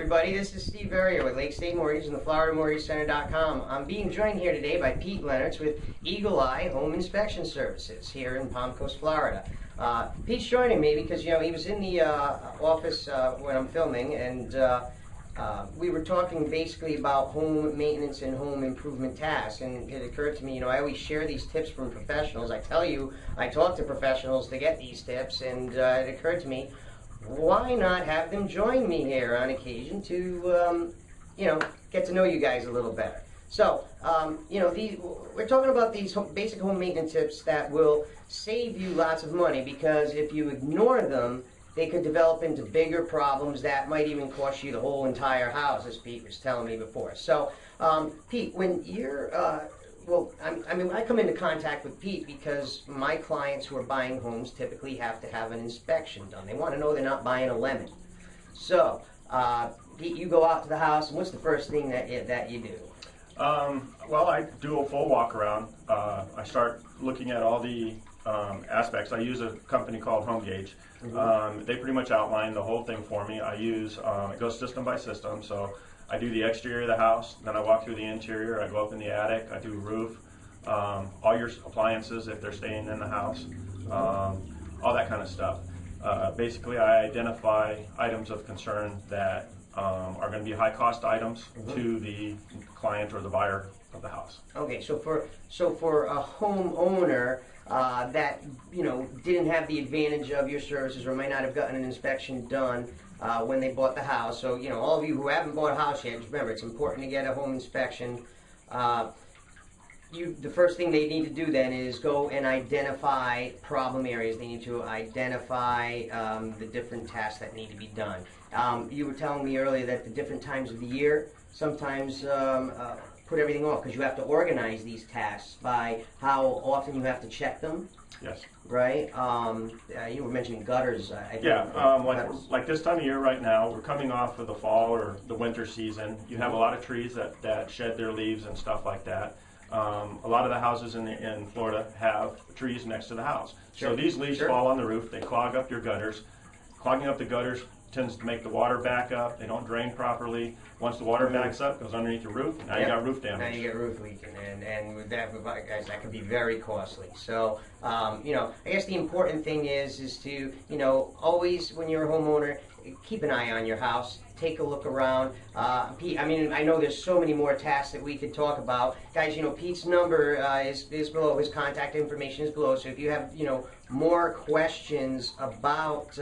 everybody. This is Steve Verrier with Lake State Mortgage and the FloridaMortgageCenter.com. I'm being joined here today by Pete Lehnertz with Eagle Eye Home Inspection Services here in Palm Coast, Florida. Pete's joining me because, he was in the office when I'm filming, and we were talking basically about home maintenance and home improvement tasks, and it occurred to me, I always share these tips from professionals. I tell you, I talk to professionals to get these tips, and it occurred to me, why not have them join me here on occasion to, get to know you guys a little better. So, we're talking about these basic home maintenance tips that will save you lots of money, because if you ignore them, they could develop into bigger problems that might even cost you the whole entire house, as Pete was telling me before. So, Pete, when you're, I come into contact with Pete because my clients who are buying homes typically have to have an inspection done. They want to know they're not buying a lemon. So, Pete, you go out to the house, and what's the first thing that you do? Well, I do a full walk around. I start looking at all the aspects. I use a company called Home Gauge. They pretty much outline the whole thing for me. I use, it goes system by system, so I do the exterior of the house, then I walk through the interior, I go up in the attic, I do roof, all your appliances if they're staying in the house, all that kind of stuff. Basically, I identify items of concern that are going to be high-cost items to the client or the buyer of the house. Okay, so for a homeowner that didn't have the advantage of your services, or might not have gotten an inspection done when they bought the house. So all of you who haven't bought a house yet, just remember, it's important to get a home inspection. The first thing they need to do then is go and identify problem areas. They need to identify the different tasks that need to be done. You were telling me earlier that the different times of the year sometimes put everything off, because you have to organize these tasks by how often you have to check them. Yes. Right? You were mentioning gutters. I think like this time of year right now, we're coming off of the fall or the winter season. You have a lot of trees that shed their leaves and stuff like that. A lot of the houses in Florida have trees next to the house. Sure. So these leaves fall on the roof, they clog up your gutters. Clogging up the gutters tends to make the water back up. They don't drain properly. Once the water backs up, goes underneath your roof, now you got roof damage. Now you get roof leaking, and with that, guys, that can be very costly. So, I guess the important thing is to, always when you're a homeowner, keep an eye on your house. Take a look around. Pete, I know there's so many more tasks that we could talk about. Guys, Pete's number is below. His contact information is below. So if you have, more questions about,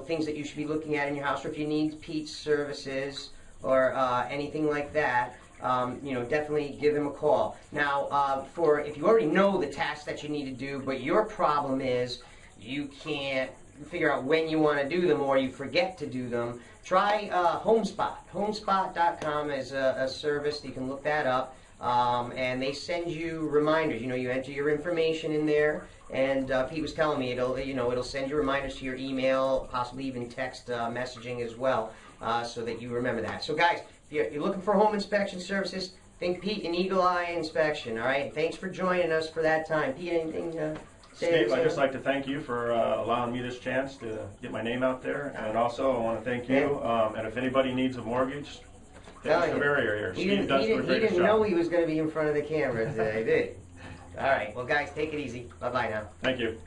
things that you should be looking at in your house, or if you need Pete's services or anything like that, definitely give him a call. Now, if you already know the tasks that you need to do, but your problem is you can't figure out when you want to do them, or you forget to do them, try HomeSpot. HomeSpot.com is a service. You can look that up, and they send you reminders. You enter your information in there, and Pete was telling me it'll send you reminders to your email, possibly even text messaging as well, so that you remember that. So guys, if you're looking for home inspection services, think Pete and Eagle Eye Inspection. All right. Thanks for joining us for that time. Pete, anything? Steve, I'd just like to thank you for allowing me this chance to get my name out there, and also I want to thank you. And if anybody needs a mortgage, Mr. Verrier here. Steve does a great job. He didn't know he was going to be in front of the camera today, did he? All right. Well, guys, take it easy. Bye-bye now. Thank you.